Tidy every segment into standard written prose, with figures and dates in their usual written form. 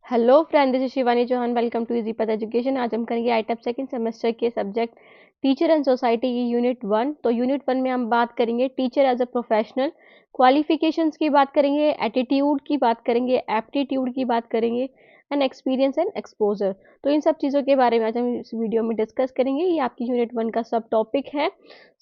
Hello friend, this is Shivani Chauhan. Welcome to easy path education. आज हम करेंगे आईटेप सेकंड सेमेस्टर के सब्जेक्ट टीचर एंड सोसाइटी की unit 1। तो यूनिट 1 में हम बात करेंगे teacher as a professional, qualifications की बात करेंगे, एटीट्यूड की बात करेंगे, एप्टीट्यूड की बात करेंगे एंड एक्सपीरियंस एंड एक्सपोजर। तो इन सब चीज़ों के बारे में आज हम इस वीडियो में डिस्कस करेंगे। ये आपकी यूनिट 1 का सब टॉपिक है।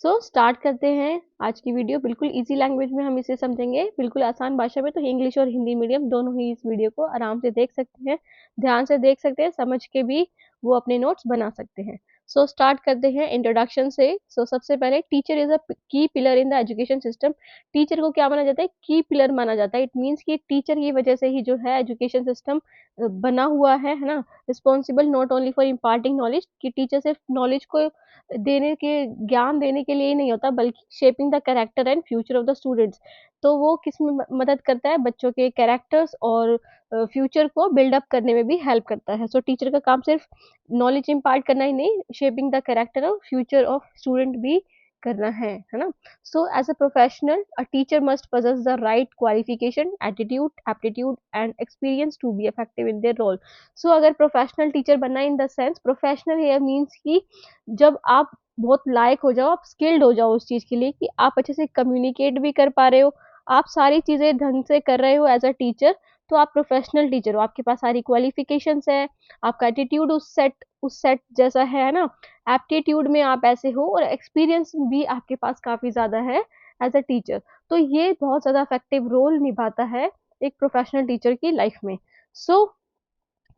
सो स्टार्ट करते हैं आज की वीडियो। बिल्कुल इजी लैंग्वेज में हम इसे समझेंगे, बिल्कुल आसान भाषा में। तो इंग्लिश और हिंदी मीडियम दोनों ही इस वीडियो को आराम से देख सकते हैं, ध्यान से देख सकते हैं, समझ के भी वो अपने नोट्स बना सकते हैं। सो स्टार्ट करते हैं इंट्रोडक्शन से। सबसे पहले टीचर इज अ की pillar in the education system. Teacher को क्या माना जाता है? की पिलर माना जाता है। इट मीन्स कि टीचर की वजह से ही जो है एजुकेशन सिस्टम बना हुआ है ना। Responsible not only for imparting knowledge, कि टीचर सिर्फ नॉलेज को देने के, ज्ञान देने के लिए ही नहीं होता, बल्कि shaping the character and future of the students. तो वो किस में मदद करता है? बच्चों के कैरेक्टर्स और फ्यूचर को बिल्डअप करने में भी हेल्प करता है। सो टीचर का काम सिर्फ नॉलेज इम्पार्ट करना ही नहीं, शेपिंग द कैरेक्टर और फ्यूचर ऑफ स्टूडेंट भी करना है ना। So as a professional, a teacher must possess the right qualification, attitude, aptitude and experience to be effective in their role. So अगर प्रोफेशनल टीचर बनना, in the sense professional here means कि जब आप बहुत लायक हो जाओ, आप स्किल्ड हो जाओ उस चीज़ के लिए, कि आप अच्छे से कम्युनिकेट भी कर पा रहे हो, आप सारी चीज़ें ढंग से कर रहे हो एज अ टीचर, तो आप प्रोफेशनल टीचर हो। आपके पास सारी क्वालिफिकेशंस है, आपका एटीट्यूड उस सेट जैसा है ना। एप्टीट्यूड में आप ऐसे हो और एक्सपीरियंस भी आपके पास काफ़ी ज़्यादा है एज अ टीचर। तो ये बहुत ज़्यादा इफेक्टिव रोल निभाता है एक प्रोफेशनल टीचर की लाइफ में। सो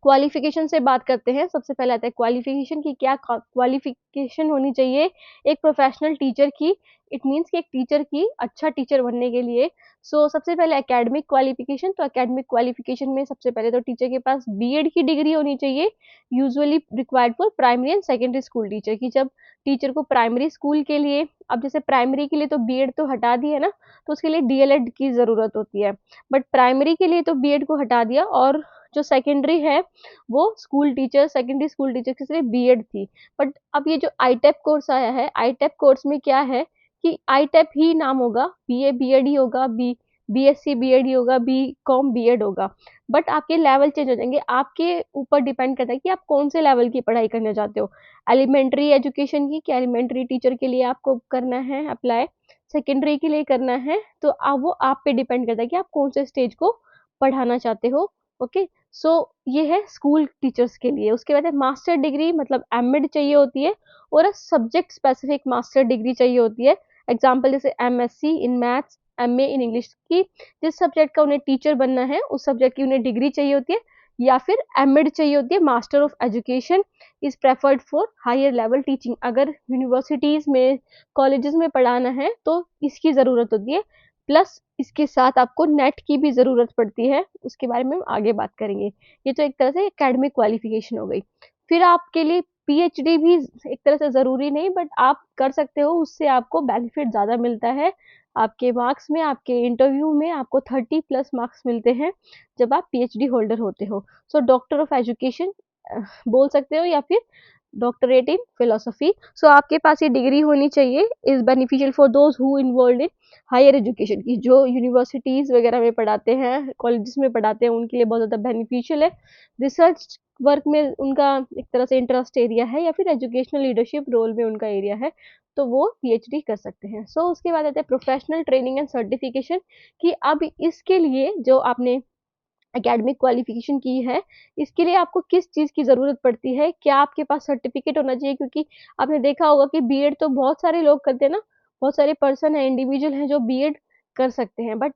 क्वालिफिकेशन से बात करते हैं। सबसे पहले आता है क्वालिफिकेशन की, क्या क्वालिफिकेशन होनी चाहिए एक प्रोफेशनल टीचर की। इट मीन्स कि एक टीचर की अच्छा टीचर बनने के लिए सबसे पहले एकेडमिक क्वालिफिकेशन। तो एकेडमिक क्वालिफिकेशन में सबसे पहले तो टीचर के पास बीएड की डिग्री होनी चाहिए, usually required for primary and secondary school teacher की। जब टीचर को प्राइमरी स्कूल के लिए, अब जैसे प्राइमरी के लिए तो बीएड तो हटा दी है ना, तो उसके लिए डीएलएड की ज़रूरत होती है। बट प्राइमरी के लिए तो बीएड को हटा दिया, और जो सेकेंडरी है वो school teacher, secondary school teacher के लिए बीएड थी। बट अब ये जो आईटेप कोर्स आया है, आईटेप कोर्स में क्या है कि आईटेप ही नाम होगा, बीए बीएड ही होगा, बीएससी बीएड ही होगा, बीकॉम बीएड होगा। बट आपके लेवल चेंज हो जाएंगे, आपके ऊपर डिपेंड करता है कि आप कौन से लेवल की पढ़ाई करना चाहते हो। एलिमेंट्री एजुकेशन की, क्या एलिमेंट्री टीचर के लिए आपको करना है अप्लाई, सेकेंडरी के लिए करना है, तो वो आप पे डिपेंड करता है कि आप कौन से स्टेज को पढ़ाना चाहते हो। ओके। सो ये है स्कूल टीचर्स के लिए। उसके बाद है मास्टर डिग्री, मतलब एमएड चाहिए होती है, और सब्जेक्ट स्पेसिफिक मास्टर डिग्री चाहिए होती है। एग्जाम्पल जैसे MSc in maths, MA in English की, जिस सब्जेक्ट का उन्हें टीचर बनना है उस सब्जेक्ट की उन्हें डिग्री चाहिए होती है, या फिर एमएड चाहिए होती है। Master of education is preferred for higher level teaching. अगर यूनिवर्सिटीज में, कॉलेजेस में पढ़ाना है तो इसकी ज़रूरत होती है। प्लस इसके साथ आपको नेट की भी ज़रूरत पड़ती है, उसके बारे में हम आगे बात करेंगे। ये तो एक तरह से एकेडमिक क्वालिफिकेशन हो गई। फिर आपके लिए पीएचडी भी एक तरह से ज़रूरी नहीं, बट आप कर सकते हो, उससे आपको बेनिफिट ज़्यादा मिलता है। आपके मार्क्स में, आपके इंटरव्यू में आपको 30+ मार्क्स मिलते हैं जब आप पीएचडी होल्डर होते हो। डॉक्टर ऑफ एजुकेशन बोल सकते हो, या फिर डॉक्टरेट इन फिलोसफी। आपके पास ये डिग्री होनी चाहिए। Is beneficial for those who involve in higher education की, जो यूनिवर्सिटीज़ वगैरह में पढ़ाते हैं, कॉलेजेस में पढ़ाते हैं, उनके लिए बहुत ज़्यादा बेनिफिशियल है। रिसर्च वर्क में उनका एक तरह से इंटरेस्ट एरिया है, या फिर एजुकेशनल लीडरशिप रोल में उनका एरिया है, तो वो पीएचडी कर सकते हैं। उसके बाद आते हैं प्रोफेशनल ट्रेनिंग एंड सर्टिफिकेशन, कि अब इसके लिए जो आपने एकेडमिक क्वालिफिकेशन की है, इसके लिए आपको किस चीज़ की ज़रूरत पड़ती है, क्या आपके पास सर्टिफिकेट होना चाहिए। क्योंकि आपने देखा होगा कि बीएड तो बहुत सारे लोग करते हैं ना, बहुत सारे पर्सन हैं, इंडिविजुअल हैं जो बीएड कर सकते हैं, बट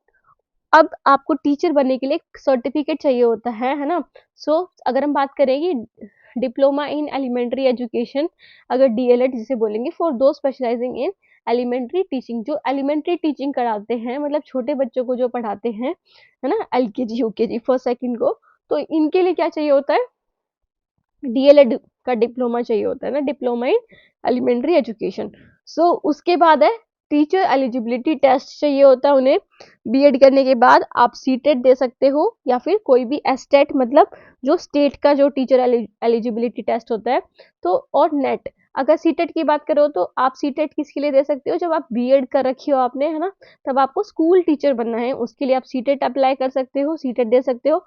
अब आपको टीचर बनने के लिए सर्टिफिकेट चाहिए होता है ना। अगर हम बात करें कि डिप्लोमा इन एलिमेंट्री एजुकेशन, अगर डीएलएड जिसे बोलेंगे, फॉर दो स्पेशलाइजिंग इन एलिमेंट्री टीचिंग, जो एलिमेंट्री टीचिंग कराते हैं, मतलब छोटे बच्चों को जो पढ़ाते हैं, है ना, एलकेजी यूकेजी फर्स्ट सेकंड को, तो इनके लिए क्या चाहिए होता है? डीएलएड का डिप्लोमा चाहिए होता है ना, डिप्लोमा इन एलिमेंट्री एजुकेशन। उसके बाद है टीचर एलिजिबिलिटी टेस्ट चाहिए होता है उन्हें। बीएड करने के बाद आप सीटेट दे सकते हो, या फिर कोई भी एस्टेट, मतलब जो स्टेट का जो टीचर एलिजिबिलिटी टेस्ट होता है, तो और नेट। अगर सीटेट की बात करो तो आप सीटेट किसके लिए दे सकते हो? जब आप बीएड कर रखी हो आपने, है ना, तब आपको स्कूल टीचर बनना है, उसके लिए आप सीटेट अप्लाई कर सकते हो, सीटेट दे सकते हो।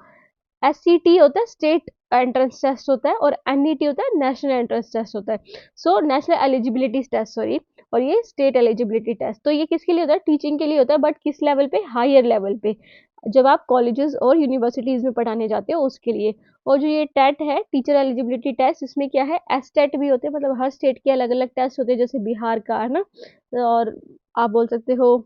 SCT होता है स्टेट एंट्रेंस टेस्ट होता है, और NET होता है नेशनल एंट्रेंस टेस्ट होता है। So national eligibility test, sorry, और ये स्टेट एलिजिबिलिटी टेस्ट। तो ये किसके लिए होता है? टीचिंग के लिए होता है, बट किस लेवल पे? हायर लेवल पे, जब आप कॉलेजेस और यूनिवर्सिटीज में पढ़ाने जाते हो उसके लिए। और जो ये टेट है, टीचर एलिजिबिलिटी टेस्ट, इसमें क्या है, एसटेट भी होते हैं, मतलब हर स्टेट के अलग अलग टेस्ट होते हैं, जैसे बिहार का है ना, और आप बोल सकते हो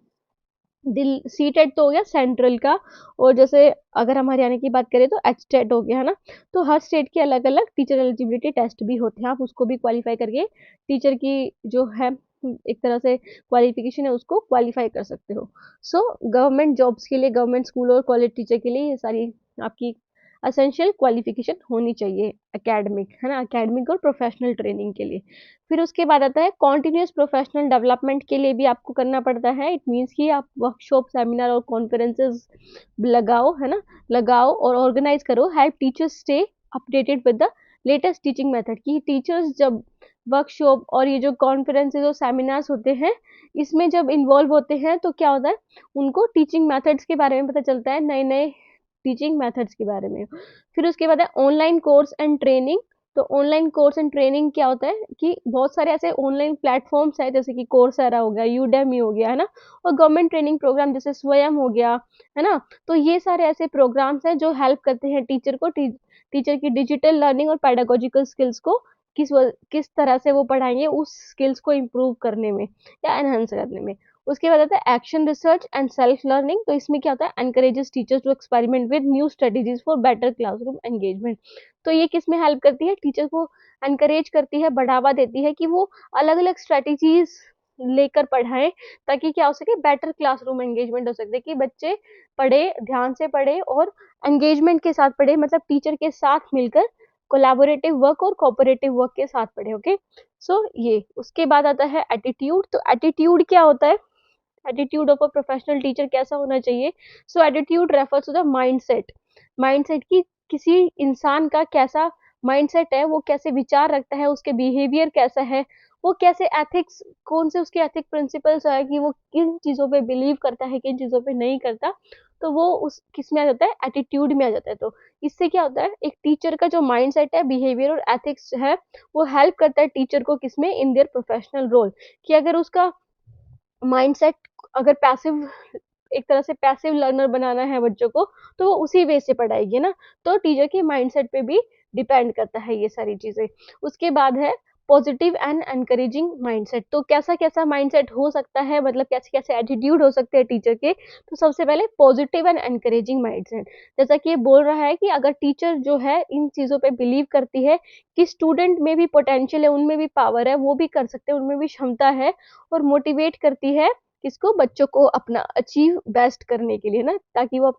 दिल सीटेट तो हो गया सेंट्रल का, और जैसे अगर हम हरियाणा की बात करें तो एचटेट हो गया, है ना। तो हर स्टेट के अलग अलग टीचर एलिजिबिलिटी टेस्ट भी होते हैं, आप उसको भी क्वालिफाई करके टीचर की जो है एक तरह से क्वालिफिकेशन है उसको क्वालिफाई कर सकते हो। सो गवर्नमेंट जॉब्स के लिए, गवर्नमेंट स्कूल और कॉलेज टीचर के लिए ये सारी आपकी असेंशियल क्वालिफिकेशन होनी चाहिए एकेडमिक, है ना, एकेडमिक और प्रोफेशनल ट्रेनिंग के लिए। फिर उसके बाद आता है कॉन्टिन्यूस प्रोफेशनल डेवलपमेंट के लिए भी आपको करना पड़ता है। इट मीन्स कि आप वर्कशॉप, सेमिनार और कॉन्फ्रेंसेस लगाओ, है ना, लगाओ और ऑर्गेनाइज करो, help teachers stay updated with the latest teaching method. की टीचर्स जब वर्कशॉप और ये जो कॉन्फ्रेंसेज और सेमिनार्स होते हैं, इसमें जब इन्वॉल्व होते हैं तो क्या होता है, उनको टीचिंग मेथड्स के बारे में पता चलता है, नए नए टीचिंग मेथड्स के बारे में। फिर उसके बाद है ऑनलाइन कोर्स एंड ट्रेनिंग। तो ऑनलाइन कोर्स एंड ट्रेनिंग क्या होता है कि बहुत सारे ऐसे ऑनलाइन प्लेटफॉर्म्स हैं, जैसे कि कोर्सेरा हो गया, यूडेमी हो गया, है ना, और गवर्नमेंट ट्रेनिंग प्रोग्राम जैसे स्वयं हो गया, है ना। तो ये सारे ऐसे प्रोग्राम्स हैं जो हेल्प करते हैं टीचर को, टीचर की डिजिटल लर्निंग और पेडागोजिकल स्किल्स को किस तरह से वो पढ़ाएंगे, उस स्किल्स को इम्प्रूव करने में या एनहांस करने में। उसके बाद आता है action research and self learning. तो इसमें क्या होता है, encourages teachers to experiment with new strategies for better classroom engagement. तो ये किस में हेल्प करती है, टीचर को एनकरेज करती है, बढ़ावा देती है कि वो अलग अलग स्ट्रेटेजीज लेकर पढ़ाएं, ताकि क्या हो सके, बेटर क्लासरूम एंगेजमेंट हो सके, कि बच्चे पढ़े, ध्यान से पढ़े और एंगेजमेंट के साथ पढ़े, मतलब टीचर के साथ मिलकर कोलैबोरेटिव वर्क और कोऑपरेटिव वर्क के साथ पढ़े। ओके, सो ये उसके बाद आता है एटीट्यूड। तो एटीट्यूड क्या होता है, attitude of a professional teacher कैसा होना चाहिए? So attitude refers to the mindset, mindset की किसी इंसान का कैसा माइंडसेट है, वो कैसे विचार रखता है, उसके बिहेवियर कैसा है, वो कैसे एथिक्स, कौन से उसके एथिक प्रिंसिपल्स है, कि वो किन चीज़ों पे बिलीव करता है, किन चीज़ों पे नहीं करता। तो वो उस किस में आ जाता है, एटीट्यूड में आ जाता है। तो इससे क्या होता है, एक टीचर का जो माइंडसेट है, बिहेवियर और एथिक्स है, वो हेल्प करता है टीचर को किसमें, इन देयर प्रोफेशनल रोल। कि अगर उसका माइंडसेट, अगर पैसिव, एक तरह से पैसिव लर्नर बनाना है बच्चों को, तो वो उसी वे से पढ़ाएगी ना। तो टीचर के माइंडसेट पे भी डिपेंड करता है ये सारी चीजें। उसके बाद है पॉजिटिव एंड एनकरेजिंग माइंडसेट। तो कैसा कैसा माइंडसेट हो सकता है, मतलब कैसे कैसे एटीट्यूड हो सकते हैं टीचर के। तो सबसे पहले पॉजिटिव एंड एनकरेजिंग माइंडसेट, जैसा कि ये बोल रहा है कि अगर टीचर जो है इन चीजों पे बिलीव करती है कि स्टूडेंट में भी पोटेंशियल है, उनमें भी पावर है, वो भी कर सकते हैं, उनमें भी क्षमता है, और मोटिवेट करती है किसको, बच्चों को अपना अचीव बेस्ट करने के लिए ना, ताकि वो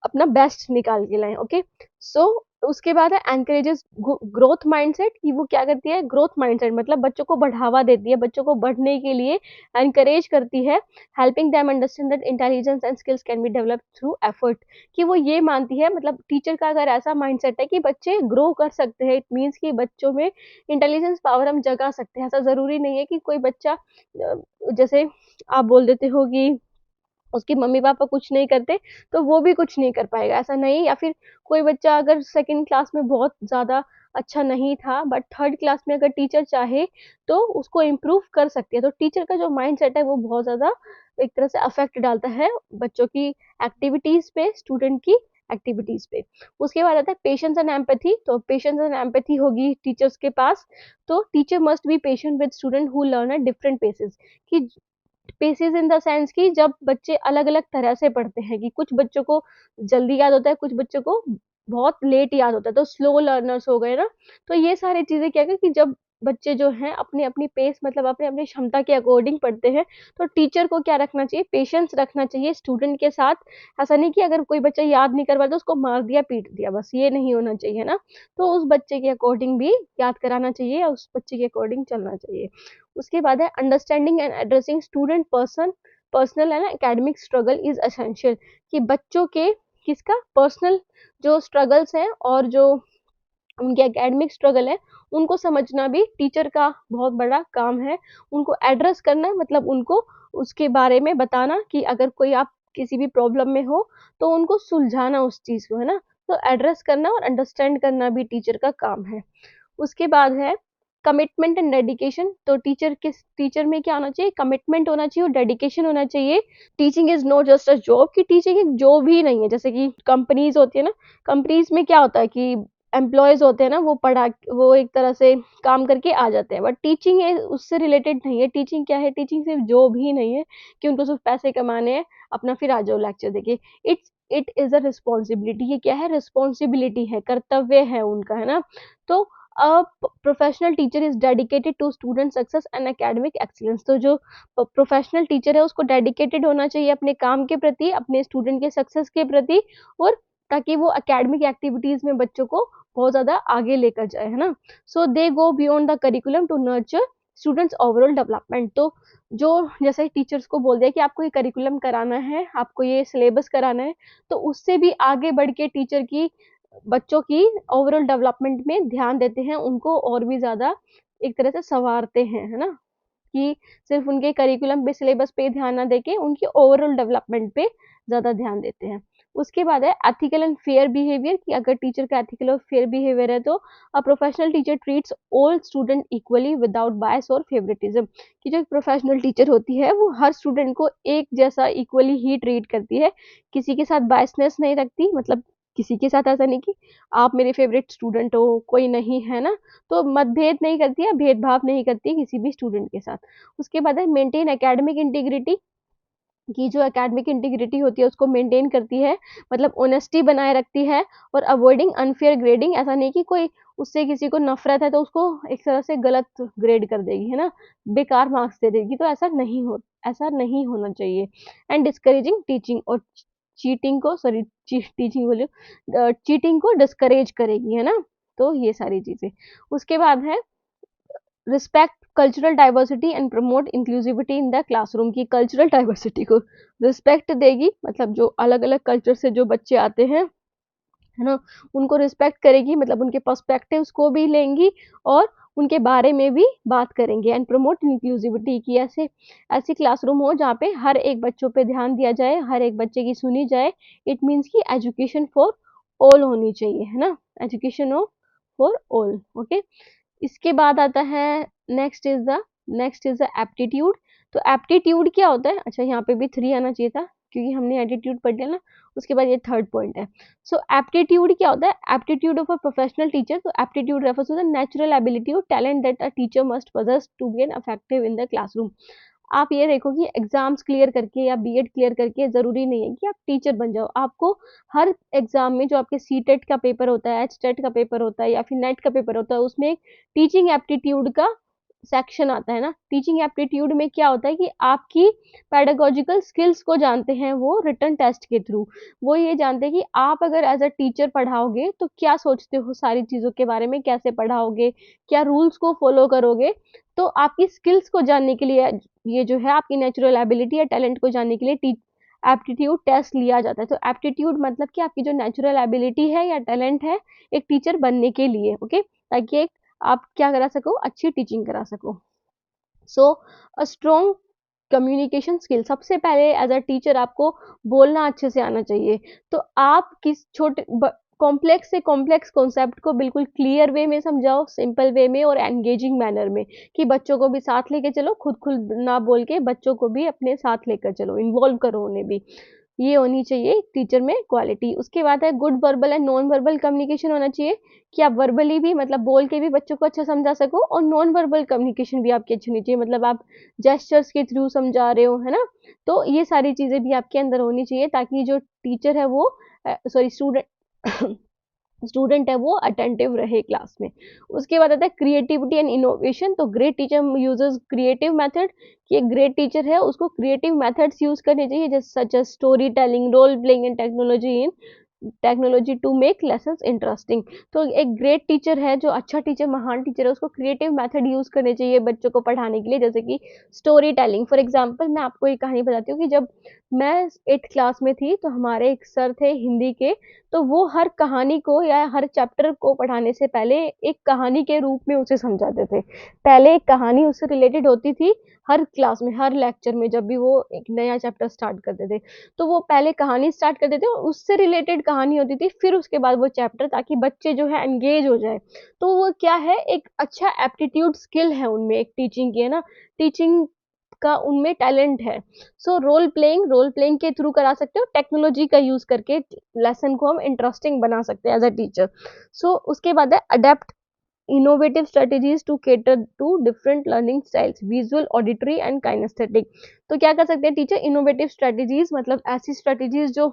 अपना बेस्ट निकाल के लाएं। ओके, सो उसके बाद है एनकरेजेस ग्रोथ माइंडसेट। कि वो क्या करती है, ग्रोथ माइंडसेट मतलब बच्चों को बढ़ावा देती है, बच्चों को बढ़ने के लिए एनकरेज करती है, helping them understand that intelligence and skills can be developed through effort. कि वो ये मानती है, मतलब टीचर का अगर ऐसा माइंडसेट है कि बच्चे ग्रो कर सकते हैं, इट मीन्स कि बच्चों में इंटेलिजेंस पावर हम जगा सकते हैं। ऐसा जरूरी नहीं है कि कोई बच्चा जैसे आप बोल देते हो कि उसके मम्मी पापा कुछ नहीं करते तो वो भी कुछ नहीं कर पाएगा, ऐसा नहीं। या फिर कोई बच्चा अगर सेकंड क्लास में बहुत ज़्यादा अच्छा नहीं था, बट थर्ड क्लास में अगर टीचर चाहे तो उसको इम्प्रूव कर सकती है। तो टीचर का जो माइंड सेट है वो बहुत ज़्यादा एक तरह से अफेक्ट डालता है बच्चों की एक्टिविटीज़ पे, स्टूडेंट की एक्टिविटीज़ पे। उसके बाद आता है पेशेंस एंड एम्पैथी। तो पेशेंस एंड एम्पैथी होगी टीचर्स के पास। तो teacher must be patient with student who learn at different paces. कि पेसेस इन द सेंस कि जब बच्चे अलग अलग तरह से पढ़ते हैं, कि कुछ बच्चों को जल्दी याद होता है, कुछ बच्चों को बहुत लेट याद होता है, तो स्लो लर्नर्स हो गए ना। तो ये सारी चीजें क्या है कि जब बच्चे जो हैं अपनी अपनी पेस, मतलब अपने अपनी क्षमता के अकॉर्डिंग पढ़ते हैं, तो टीचर को क्या रखना चाहिए, पेशेंस रखना चाहिए स्टूडेंट के साथ। ऐसा नहीं कि अगर कोई बच्चा याद नहीं कर पाता तो उसको मार दिया, पीट दिया, बस ये नहीं होना चाहिए ना। तो उस बच्चे के अकॉर्डिंग भी याद कराना चाहिए, या उस बच्चे के अकॉर्डिंग चलना चाहिए। उसके बाद है understanding and addressing student personal है ना एकेडमिक स्ट्रगल इज एसेंशियल। कि बच्चों के किसका पर्सनल जो स्ट्रगल्स हैं और जो उनके एकेडमिक स्ट्रगल है, उनको समझना भी टीचर का बहुत बड़ा काम है। उनको एड्रेस करना मतलब उनको उसके बारे में बताना, कि अगर कोई आप किसी भी प्रॉब्लम में हो तो उनको सुलझाना उस चीज़ को, है ना। तो एड्रेस करना और अंडरस्टैंड करना भी टीचर का काम है। उसके बाद है कमिटमेंट एंड डेडिकेशन। तो टीचर में क्या होना चाहिए, कमिटमेंट होना चाहिए और डेडिकेशन होना चाहिए। Teaching is not just a job, कि टीचिंग एक जॉब ही नहीं है। जैसे कि कंपनीज होती है ना, कंपनीज में क्या होता है कि एम्प्लॉयज होते हैं ना, वो एक तरह से काम करके आ जाते हैं, बट टीचिंग है उससे रिलेटेड नहीं है। टीचिंग क्या है, टीचिंग सिर्फ जॉब ही नहीं है कि उनको सिर्फ पैसे कमाने हैं, अपना फिर आ जाओ लेक्चर देके। It is a responsibility. ये क्या है, रिस्पॉन्सिबिलिटी है, कर्तव्य है उनका, है ना। तो a professional teacher is dedicated to student success and academic excellence. तो जो प्रोफेशनल टीचर है उसको डेडिकेटेड होना चाहिए अपने काम के प्रति, अपने स्टूडेंट के सक्सेस के प्रति, और ताकि वो एकेडमिक एक्टिविटीज में बच्चों को बहुत ज्यादा आगे लेकर जाए, है ना। So they go beyond the curriculum to nurture students overall development. तो जो जैसे टीचर्स को बोल दिया कि आपको ये करिकुलम कराना है, आपको ये सिलेबस कराना है, तो उससे भी आगे बढ़ के टीचर की बच्चों की ओवरऑल डेवलपमेंट में ध्यान देते हैं, उनको और भी ज़्यादा एक तरह से संवारते हैं, है ना। कि सिर्फ उनके करिकुलम पे, सिलेबस पे ध्यान ना देके उनकी ओवरऑल डेवलपमेंट पे ज़्यादा ध्यान देते हैं। उसके बाद है एथिकल एंड फेयर बिहेवियर, कि अगर टीचर का एथिकल और फेयर बिहेवियर है तो a professional teacher treats all student equally without bias और फेवरेटिज्म। कि जो एक प्रोफेशनल टीचर होती है वो हर स्टूडेंट को एक जैसा इक्वली ही ट्रीट करती है, किसी के साथ बायसनेस नहीं रखती। मतलब किसी के साथ ऐसा नहीं कि आप मेरे फेवरेट स्टूडेंट हो, कोई नहीं, है ना। तो मतभेद नहीं करती है, भेदभाव नहीं करती किसी भी स्टूडेंट के साथ। उसके बाद है मेंटेन एकेडमिक इंटीग्रिटी, की जो एकेडमिक इंटीग्रिटी होती है उसको मेंटेन करती है, मतलब ऑनेस्टी बनाए रखती है, और अवॉइडिंग अनफेयर ग्रेडिंग। ऐसा नहीं कि कोई उससे किसी को नफरत है तो उसको एक तरह से गलत ग्रेड कर देगी, है ना, बेकार मार्क्स दे देगी। तो ऐसा नहीं होना चाहिए। एंड डिस्करेजिंग टीचिंग, और चीटिंग को, सॉरी टीचिंग बोलियो, चीटिंग को डिस्करेज करेगी, है ना। तो ये सारी चीजें। उसके बाद है respect cultural diversity and promote inclusivity in the classroom. की कल्चरल डाइवर्सिटी को रिस्पेक्ट देगी, मतलब जो अलग अलग कल्चर से जो बच्चे आते हैं, है ना, उनको रिस्पेक्ट करेगी, मतलब उनके पर्सपेक्टिव्स को भी लेंगी और उनके बारे में भी बात करेंगे। एंड प्रमोट इंक्लूसिविटी, की ऐसी क्लासरूम हो जहाँ पे हर एक बच्चों पे ध्यान दिया जाए, हर एक बच्चे की सुनी जाए। इट मीन्स की एजुकेशन फॉर ऑल होनी चाहिए, है ना, एजुकेशन फॉर ऑल। ओके। इसके बाद आता है नेक्स्ट इज द एप्टीट्यूड। तो एप्टीट्यूड क्या होता है, अच्छा यहाँ पे भी 3 आना चाहिए था क्योंकि हमने एटीट्यूड पढ़ लिया ना। उसके बाद ये थर्ड पॉइंट है। सो एप्टीट्यूड क्या होता है, aptitude of a professional teacher. तो aptitude refers to the natural ability और talent that a teacher must possess to be an effective in the classroom. आप ये देखो कि एग्जाम्स क्लियर करके या बीएड क्लियर करके जरूरी नहीं है कि आप टीचर बन जाओ। आपको हर एग्जाम में जो आपके सी टेट का पेपर होता है, एच टेट का पेपर होता है, या फिर नेट का पेपर होता है, उसमें एक टीचिंग एप्टीट्यूड का सेक्शन आता है ना। टीचिंग एप्टीट्यूड में क्या होता है कि आपकी पेडागोजिकल स्किल्स को जानते हैं वो रिटन टेस्ट के थ्रू। वो ये जानते हैं कि आप अगर एज अ टीचर पढ़ाओगे तो क्या सोचते हो सारी चीज़ों के बारे में, कैसे पढ़ाओगे, क्या रूल्स को फॉलो करोगे। तो आपकी स्किल्स को जानने के लिए, ये जो है आपकी नेचुरल एबिलिटी या टैलेंट को जानने के लिए एप्टीट्यूड टेस्ट लिया जाता है। तो एप्टीट्यूड मतलब कि आपकी जो नेचुरल एबिलिटी है या टैलेंट है एक टीचर बनने के लिए, ओके, ताकि एक आप क्या करा सको, अच्छी टीचिंग करा सको। सो अ स्ट्रॉन्ग कम्युनिकेशन स्किल, सबसे पहले एज अ टीचर आपको बोलना अच्छे से आना चाहिए। तो आप किस कॉम्प्लेक्स से कॉम्प्लेक्स कॉन्सेप्ट को बिल्कुल क्लियर वे में समझाओ, सिंपल वे में और एंगेजिंग मैनर में, कि बच्चों को भी साथ लेके चलो, खुद खुद ना बोल के बच्चों को भी अपने साथ लेकर चलो, इन्वॉल्व करो उन्हें भी। ये होनी चाहिए टीचर में क्वालिटी। उसके बाद है good verbal and non verbal communication होना चाहिए, कि आप वर्बली भी, मतलब बोल के भी बच्चों को अच्छा समझा सको, और नॉन वर्बल कम्युनिकेशन भी आपकी अच्छी होनी चाहिए, मतलब आप जेस्चर्स के थ्रू समझा रहे हो, है ना। तो ये सारी चीज़ें भी आपके अंदर होनी चाहिए ताकि जो टीचर है वो, सॉरी स्टूडेंट है वो अटेंटिव रहे क्लास में। उसके बाद आता है क्रिएटिविटी एंड इनोवेशन। तो great teacher uses creative method, कि एक ग्रेट टीचर है उसको क्रिएटिव मेथड्स यूज करने चाहिए, जैसे such as story telling, role playing and technology to make lessons interesting. तो एक ग्रेट टीचर है, जो अच्छा टीचर, महान टीचर है, उसको क्रिएटिव मेथड यूज करने चाहिए बच्चों को पढ़ाने के लिए, जैसे कि स्टोरी टेलिंग। फॉर एग्जाम्पल मैं आपको एक कहानी बताती हूँ कि जब मैं 8th क्लास में थी, तो हमारे एक सर थे हिंदी के, तो वो हर कहानी को या हर चैप्टर को पढ़ाने से पहले एक कहानी के रूप में उसे समझाते थे। पहले एक कहानी उससे रिलेटेड होती थी, हर क्लास में, हर लेक्चर में जब भी वो एक नया चैप्टर स्टार्ट करते थे, तो वो पहले कहानी स्टार्ट करते थे और उससे रिलेटेड कहानी होती थी, फिर उसके बाद वो चैप्टर, ताकि बच्चे जो है एंगेज हो जाए। तो वो क्या है, एक अच्छा एप्टीट्यूड स्किल है उनमें, एक टीचिंग की, है ना? टीचिंग का उनमें टैलेंट है। सो रोल प्लेइंग के थ्रू करा सकते हो, टेक्नोलॉजी का यूज करके लेसन को हम इंटरेस्टिंग बना सकते हैं एज अ टीचर। सो उसके बाद है adapt innovative strategies to cater to different learning styles, visual, auditory and kinesthetic. तो क्या कर सकते हैं टीचर? इनोवेटिव स्ट्रेटेजीज मतलब ऐसी स्ट्रेटेजीज जो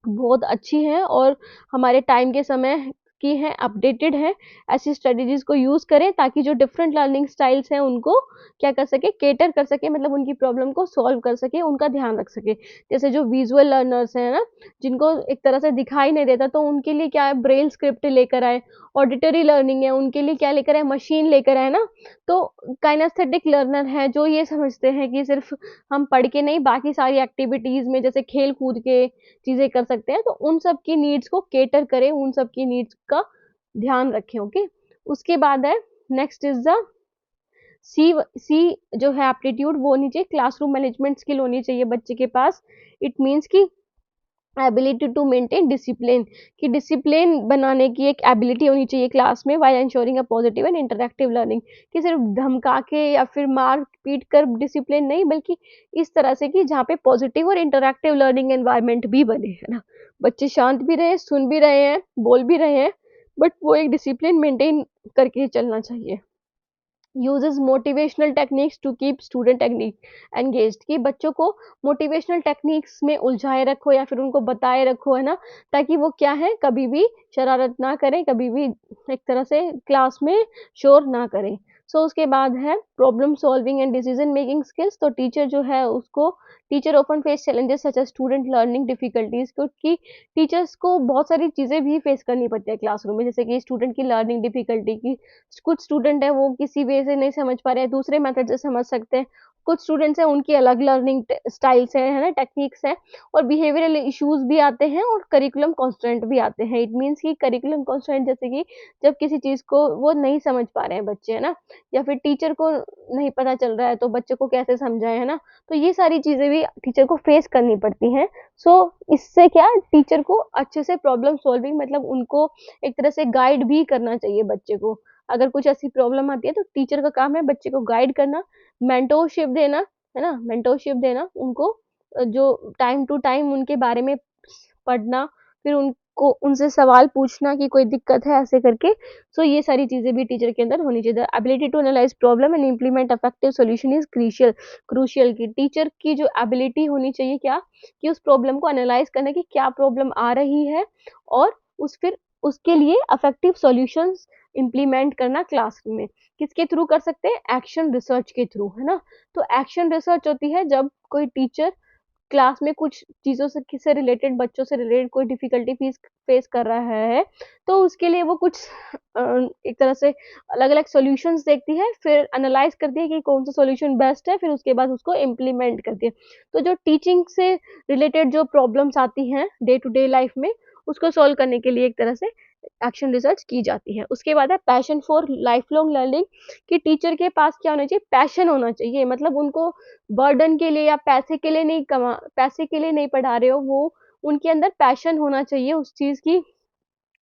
बहुत अच्छी हैं और हमारे टाइम के समय की हैं, अपडेटेड हैं, ऐसी स्ट्रेटजीज को यूज करें ताकि जो डिफरेंट लर्निंग स्टाइल्स हैं उनको क्या कर सके, केटर कर सके, मतलब उनकी प्रॉब्लम को सॉल्व कर सके, उनका ध्यान रख सके। जैसे जो विजुअल लर्नर्स हैं ना, जिनको एक तरह से दिखाई नहीं देता, तो उनके लिए क्या है, ब्रेल स्क्रिप्ट लेकर आए। ऑडिटरी लर्निंग है, उनके लिए क्या लेकर आए, मशीन लेकर आए ना। तो काइनेस्थेटिक लर्नर है जो ये समझते हैं कि सिर्फ हम पढ़ के नहीं, बाकी सारी एक्टिविटीज में जैसे खेल कूद के चीजें कर सकते हैं, तो उन सब की नीड्स को केटर करें, उन सब की नीड्स का ध्यान रखें। ओके, उसके बाद है नेक्स्ट इज द सी। सी जो है एप्टीट्यूड, वो होनी चाहिए, क्लासरूम मैनेजमेंट स्किल होनी चाहिए बच्चे के पास। इट मीन्स की एबिलिटी टू मेंटेन डिसिप्लिन, कि डिसिप्लिन बनाने की एक एबिलिटी होनी चाहिए क्लास में, while ensuring a positive and interactive learning, कि सिर्फ धमका के या फिर मार पीट कर डिसिप्लिन नहीं, बल्कि इस तरह से कि जहाँ पे पॉजिटिव और इंटरैक्टिव लर्निंग एनवायरनमेंट भी बने, है ना? बच्चे शांत भी रहे, सुन भी रहे हैं, बोल भी रहे हैं, बट वो एक डिसिप्लिन मेंटेन करके चलना चाहिए। Uses motivational techniques to keep student engaged, कि बच्चों को मोटिवेशनल टेक्निक्स में उलझाए रखो या फिर उनको बताए रखो, है ना? ताकि वो क्या है, कभी भी शरारत ना करें, कभी भी एक तरह से क्लास में शोर ना करें। उसके बाद है problem solving and decision making skills. तो टीचर जो है उसको, teacher often face challenges such as student learning difficulties, क्योंकि टीचर्स को बहुत सारी चीज़ें भी फेस करनी पड़ती है क्लासरूम में, जैसे कि स्टूडेंट की लर्निंग डिफिकल्टी की, कुछ स्टूडेंट है वो किसी वे से नहीं समझ पा रहे हैं, दूसरे मेथड से समझ सकते हैं। कुछ स्टूडेंट्स हैं उनकी अलग लर्निंग स्टाइल्स हैं, है ना, टेक्निक्स हैं, और बिहेवियरल इश्यूज भी आते हैं और करिकुलम कॉन्स्टेंट भी आते हैं। इट मीन्स कि करिकुलम कॉन्स्टेंट जैसे कि जब किसी चीज़ को वो नहीं समझ पा रहे हैं बच्चे, है ना, या फिर टीचर को नहीं पता चल रहा है तो बच्चे को कैसे समझाएं, है ना? तो ये सारी चीज़ें भी टीचर को फेस करनी पड़ती हैं। इससे क्या, टीचर को अच्छे से प्रॉब्लम सॉल्विंग, मतलब उनको एक तरह से गाइड भी करना चाहिए बच्चे को। अगर कुछ ऐसी प्रॉब्लम आती है तो टीचर का काम है बच्चे को गाइड करना, मेंटोरशिप देना, है ना, मेंटोरशिप देना उनको, जो टाइम टू टाइम उनके बारे में पढ़ना, फिर उनको उनसे सवाल पूछना कि कोई दिक्कत है ऐसे करके। ये सारी चीजें भी टीचर के अंदर होनी चाहिए। Ability to analyse problem and implement effective solution is crucial. Crucial की टीचर की जो एबिलिटी होनी चाहिए, क्या, कि उस प्रॉब्लम को एनालाइज करने की क्या प्रॉब्लम आ रही है, और फिर उसके लिए इफेक्टिव सॉल्यूशंस इम्प्लीमेंट करना क्लासरूम में। किसके थ्रू कर सकते हैं? एक्शन रिसर्च के थ्रू, है ना? तो एक्शन रिसर्च होती है जब कोई टीचर क्लास में कुछ चीज़ों से रिलेटेड, बच्चों से रिलेटेड कोई डिफ़िकल्टी फेस कर रहा है, तो उसके लिए वो कुछ एक तरह से अलग-अलग सॉल्यूशंस देखती है, फिर एनालाइज़ करती है कि कौन-सा सॉल्यूशन बेस्ट है, फिर उसके बाद उसको इम्प्लीमेंट करती है। तो जो टीचिंग से रिलेटेड जो प्रॉब्लम्स आती हैं डे टू डे लाइफ़ में, उसको सॉल्व करने के लिए एक तरह से एक्शन रिसर्च की जाती है। उसके बाद है passion for life long learning, कि टीचर के पास क्या होना चाहिए? पैशन होना चाहिए, मतलब उनको बर्डन के लिए या पैसे के लिए नहीं पढ़ा रहे हो, वो उनके अंदर पैशन होना चाहिए, उस चीज़ की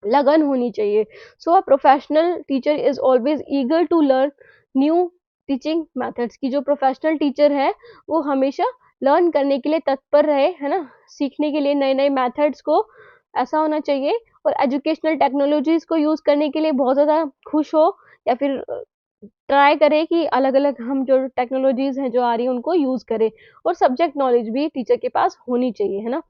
लगन होनी चाहिए। A professional teacher is always eager to learn new teaching methods, की जो प्रोफेशनल टीचर है, वो हमेशा लर्न करने के लिए तत्पर रहे, है ना? सीखने के लिए नए-नए मेथड्स को, ऐसा होना चाहिए, और एजुकेशनल टेक्नोलॉजीज़ को यूज़ करने के लिए बहुत ज़्यादा खुश हो, या फिर ट्राई करें कि अलग-अलग हम जो टेक्नोलॉजीज़ हैं जो आ रही हैं उनको यूज़ करें, और सब्जेक्ट नॉलेज भी टीचर के पास होनी चाहिए, है ना?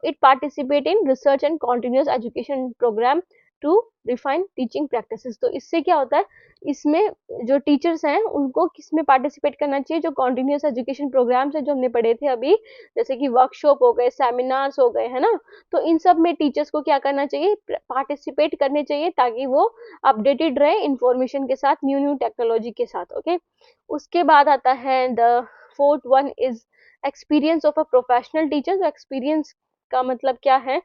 It participate in research and continuous education programme to refine teaching practices. तो इससे क्या होता है, इसमें जो टीचर्स हैं उनको किसमें पार्टिसिपेट करना चाहिए? जो कंटीन्यूअस एजुकेशन प्रोग्राम्स हैं जो हमने पढ़े थे अभी, जैसे कि वर्कशॉप हो गए, सेमिनार्स हो गए, है ना? तो इन सब में टीचर्स को क्या करना चाहिए? पार्टिसिपेट करने चाहिए, ताकि वो अपडेटेड रहे इंफॉर्मेशन के साथ, न्यू न्यू टेक्नोलॉजी के साथ। ओके, उसके बाद आता है the fourth one is experience of a professional teacher. तो एक्सपीरियंस का मतलब क्या है,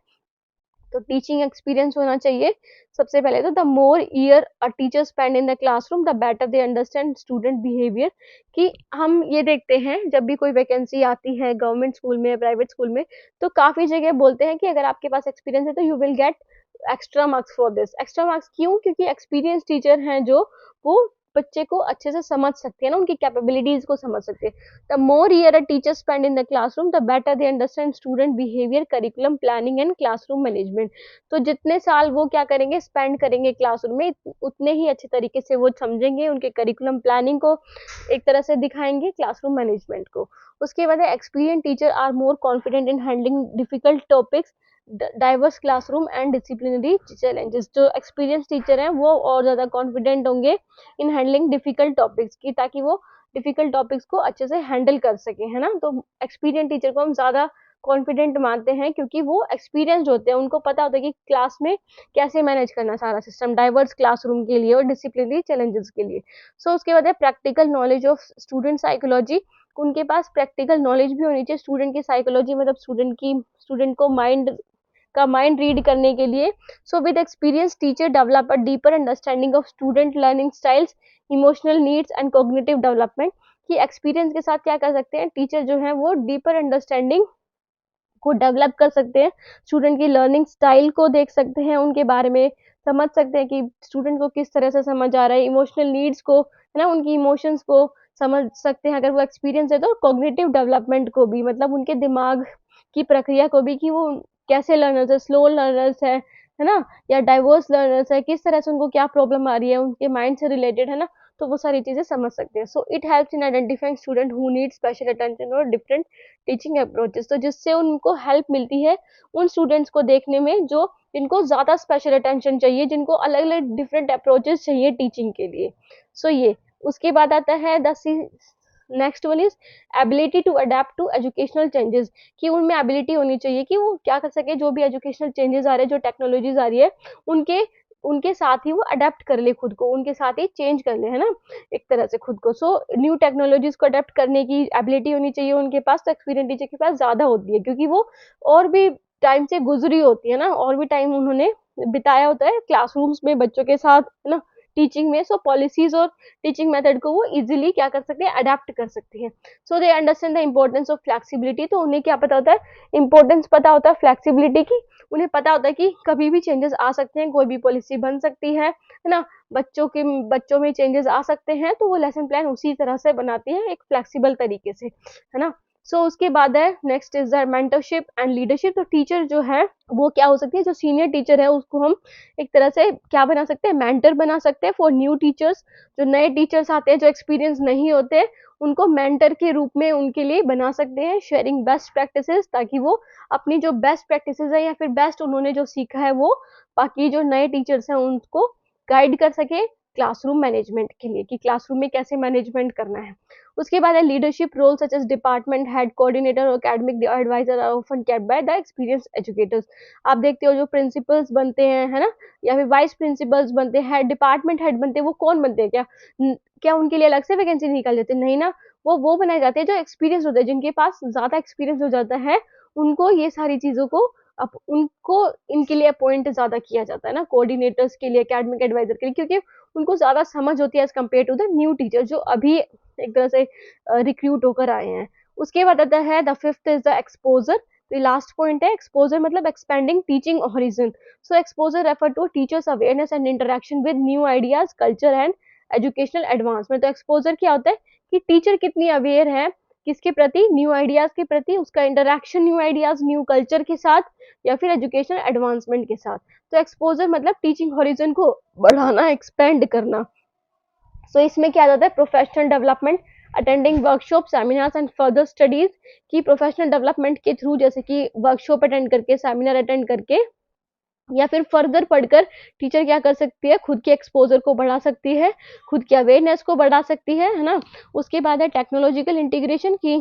तो टीचिंग एक्सपीरियंस होना चाहिए सबसे पहले। तो the more year a teacher spend in the classroom the better they understand student behaviour. कि हम ये देखते हैं जब भी कोई वैकेंसी आती है गवर्नमेंट स्कूल में, प्राइवेट स्कूल में, तो काफी जगह बोलते हैं कि अगर आपके पास एक्सपीरियंस है तो you will get extra marks for this. Extra marks क्यों? क्योंकि एक्सपीरियंस टीचर हैं जो वो बच्चे को अच्छे से समझ सकते हैं ना, उनकी कैपेबिलिटीज को समझ सकते हैं। The more year a teacher spend in the classroom the better they understand student behaviour, curriculum planning and classroom management. तो जितने साल वो क्या करेंगे, स्पेंड करेंगे क्लासरूम में, उतने ही अच्छे तरीके से वो समझेंगे, उनके करिकुलम प्लानिंग को एक तरह से दिखाएंगे, क्लासरूम मैनेजमेंट को। उसके बाद experience teacher are more confident in handling difficult topics, diverse classroom and disciplinary challenges. जो एक्सपीरियंस टीचर हैं वो और ज़्यादा कॉन्फिडेंट होंगे इन हैंडलिंग डिफिकल्ट टॉपिक्स की, ताकि वो डिफिकल्ट टॉपिक्स को अच्छे से हैंडल कर सके, है ना। तो एक्सपीरियंस टीचर को हम ज़्यादा कॉन्फिडेंट मानते हैं क्योंकि वो एक्सपीरियंस्ड होते हैं, उनको पता होता है कि क्लास में कैसे मैनेज करना सारा सिस्टम, डाइवर्स क्लासरूम के लिए और डिसिप्लिनरी चैलेंजेस के लिए। उसके बाद है practical knowledge of student psychology. उनके पास प्रैक्टिकल नॉलेज भी होनी चाहिए स्टूडेंट की साइकोलॉजी, मतलब स्टूडेंट को माइंड रीड करने के लिए। With experience teacher develop a deeper understanding of student learning styles, emotional needs and cognitive development. कि एक्सपीरियंस के साथ क्या कर सकते हैं टीचर जो है वो डीपर अंडरस्टैंडिंग को डेवलप कर सकते हैं, स्टूडेंट की लर्निंग स्टाइल को देख सकते हैं, उनके बारे में समझ सकते हैं कि स्टूडेंट को किस तरह से समझ आ रहा है, इमोशनल नीड्स को, है ना, उनकी इमोशंस को समझ सकते हैं अगर वो एक्सपीरियंस है तो। कॉग्निटिव डेवलपमेंट को भी, मतलब उनके दिमाग की प्रक्रिया को भी, कि वो कैसे लर्नर्स है, स्लो लर्नर्स है ना, या डाइवर्स लर्नर्स है, किस तरह से उनको क्या प्रॉब्लम आ रही है उनके माइंड से रिलेटेड, है ना। तो वो सारी चीजें समझ सकते हैं। It helps in identifying student who need special attention और डिफरेंट टीचिंग अप्रोचेस। तो जिससे उनको हेल्प मिलती है उन स्टूडेंट्स को देखने में जो जिनको ज़्यादा स्पेशल अटेंशन चाहिए, जिनको अलग अलग डिफरेंट अप्रोचेस चाहिए टीचिंग के लिए। ये उसके बाद आता है next one is ability to adapt to educational changes. कि उनमें एबिलिटी होनी चाहिए कि वो क्या कर सके, जो भी एजुकेशनल चेंजेस आ रहे हैं, जो टेक्नोलॉजीज आ रही है, उनके उनके साथ ही वो अडेप्ट कर ले खुद को, उनके साथ ही चेंज कर ले, है ना, एक तरह से खुद को। न्यू टेक्नोलॉजीज को अडेप्ट करने की एबिलिटी होनी चाहिए उनके पास। तो एक्सपीरियंस टीचर के पास ज़्यादा होती है क्योंकि वो और भी टाइम से गुजरी होती है ना, और भी टाइम उन्होंने बिताया होता है क्लासरूम्स में बच्चों के साथ, है ना, टीचिंग में। पॉलिसीज और टीचिंग मेथड को वो इजीली क्या कर सकते हैं, अडेप्ट कर सकते हैं। They understand the importance of flexibility. तो उन्हें क्या पता होता है, इम्पोर्टेंस पता होता है फ्लेक्सिबिलिटी की। उन्हें पता होता है कि कभी भी चेंजेस आ सकते हैं, कोई भी पॉलिसी बन सकती है ना, बच्चों में चेंजेस आ सकते हैं, तो वो लेसन प्लान उसी तरह से बनाती है एक फ्लेक्सिबल तरीके से, है ना। उसके बाद है next is the mentorship and leadership. तो टीचर जो है वो क्या हो सकती है, जो सीनियर टीचर है उसको हम एक तरह से क्या बना सकते हैं, मेंटर बना सकते हैं फॉर न्यू टीचर्स। जो नए टीचर्स आते हैं, जो एक्सपीरियंस नहीं होते, उनको मेंटर के रूप में उनके लिए बना सकते हैं, शेयरिंग बेस्ट प्रैक्टिसेस, ताकि वो अपनी जो बेस्ट प्रैक्टिसेस है या फिर बेस्ट उन्होंने जो सीखा है वो बाकी जो नए टीचर्स हैं उनको गाइड कर सके क्लासरूम मैनेजमेंट के लिए, कि क्लासरूम में कैसे मैनेजमेंट करना है। उसके बाद है leadership role such as department head, coordinator और academic advisor are often kept by the experience educators. आप देखते हो जो प्रिंसिपल्स बनते हैं, है ना, या फिर वाइस प्रिंसिपल्स बनते हैं, डिपार्टमेंट हेड बनते हैं, वो कौन बनते हैं? क्या उनके लिए अलग से वैकेंसी निकाल देते हैं? नहीं ना, वो बनाए जाते हैं जो एक्सपीरियंस होता है, जिनके पास ज्यादा एक्सपीरियंस हो जाता है, उनको ये सारी चीजों को उनको इनके लिए अपॉइंट ज्यादा किया जाता है ना, कोऑर्डिनेटर्स के लिए, एकेडमिक एडवाइजर के लिए, क्योंकि उनको ज्यादा समझ होती है as compare to the new teacher जो अभी एक तरह से रिक्रूट होकर आए हैं। उसके बाद आता है the fifth is the exposure. तो लास्ट पॉइंट है एक्सपोजर, मतलब expanding teaching horizon. Exposure refer to teachers awareness and interaction with new ideas, culture and educational advancement. तो एक्सपोजर क्या होता है कि टीचर कितनी अवेयर है किसके प्रति, न्यू आइडियाज के प्रति, उसका interaction new ideas new culture के साथ या फिर एजुकेशनल एडवांसमेंट के साथ। तो एक्सपोजर मतलब टीचिंग हॉरिजन को बढ़ाना, एक्सपेंड करना। इसमें क्या जाता है, professional development, attending workshop, seminars and further studies. की प्रोफेशनल डेवलपमेंट के थ्रू, जैसे कि वर्कशॉप अटेंड करके, सेमिनार अटेंड करके, या फिर फर्दर पढ़कर टीचर क्या कर सकती है, खुद के एक्सपोजर को बढ़ा सकती है, खुद की अवेयरनेस को बढ़ा सकती है ना। उसके बाद है टेक्नोलॉजिकल इंटीग्रेशन की,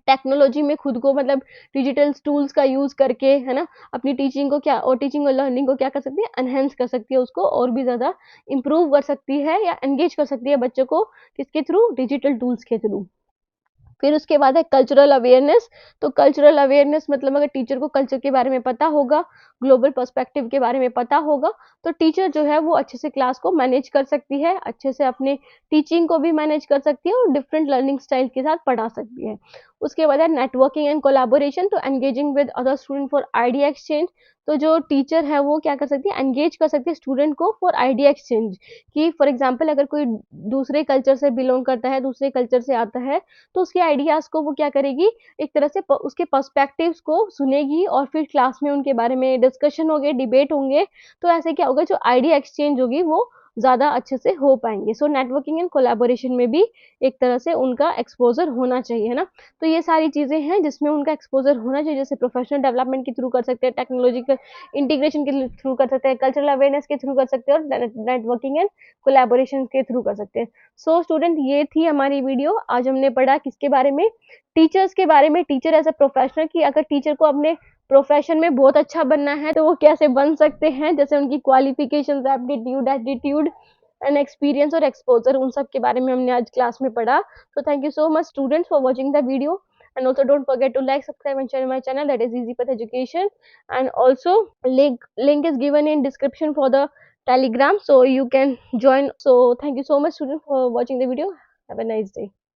टेक्नोलॉजी में खुद को, मतलब डिजिटल टूल्स का यूज करके, है ना, अपनी टीचिंग को क्या, और टीचिंग और लर्निंग को क्या कर सकती है, एनहेंस कर सकती है, उसको और भी ज्यादा इंप्रूव कर सकती है या एंगेज कर सकती है बच्चों को, किसके थ्रू, डिजिटल टूल्स के थ्रू। फिर उसके बाद है कल्चरल अवेयरनेस। तो कल्चरल अवेयरनेस मतलब अगर टीचर को कल्चर के बारे में पता होगा, ग्लोबल पर्सपेक्टिव के बारे में पता होगा, तो टीचर जो है वो अच्छे से क्लास को मैनेज कर सकती है, अच्छे से अपने टीचिंग को भी मैनेज कर सकती है और डिफरेंट लर्निंग स्टाइल के साथ पढ़ा सकती है। उसके बाद है नेटवर्किंग एंड कोलैबोरेशन। तो engaging with other student for idea exchange. तो जो टीचर है वो क्या कर सकती है, एंगेज कर सकती है स्टूडेंट को फॉर आइडिया एक्सचेंज। कि फॉर एग्जाम्पल अगर कोई दूसरे कल्चर से बिलोंग करता है, दूसरे कल्चर से आता है, तो उसके आइडियाज़ को वो क्या करेगी, एक तरह से उसके पर्सपेक्टिव्स को सुनेगी और फिर क्लास में उनके बारे में डिस्कशन होंगे, डिबेट होंगे। तो ऐसे क्या होगा, जो आइडिया एक्सचेंज होगी वो ज़्यादा अच्छे से हो पाएंगे। सो नेटवर्किंग एंड कोलैबोरेशन में भी एक तरह से उनका एक्सपोजर होना चाहिए, है ना। तो ये सारी चीज़ें हैं जिसमें उनका एक्सपोजर होना चाहिए, जैसे प्रोफेशनल डेवलपमेंट के थ्रू कर सकते हैं, टेक्नोलॉजिकल इंटीग्रेशन के थ्रू कर सकते हैं, कल्चरल अवेयरनेस के थ्रू कर सकते हैं और नेटवर्किंग एंड कोलैबोरेशन के थ्रू कर सकते हैं। सो स्टूडेंट, ये थी हमारी वीडियो। आज हमने पढ़ा किसके बारे में, टीचर्स के बारे में। टीचर एज अ प्रोफेशनल, कि अगर टीचर को अपने प्रोफेशन में बहुत अच्छा बनना है तो वो कैसे बन सकते हैं, जैसे उनकी qualifications, aptitude, attitude and experience और एक्सपोजर, उन सब के बारे में हमने आज क्लास में पढ़ा। तो thank you so much students for watching the video, and also don't forget to like, subscribe and share my channel, that is Easy Path Education. And also link is given in description for the Telegram, so you can join. So thank you so much students for watching the video. Have a nice day.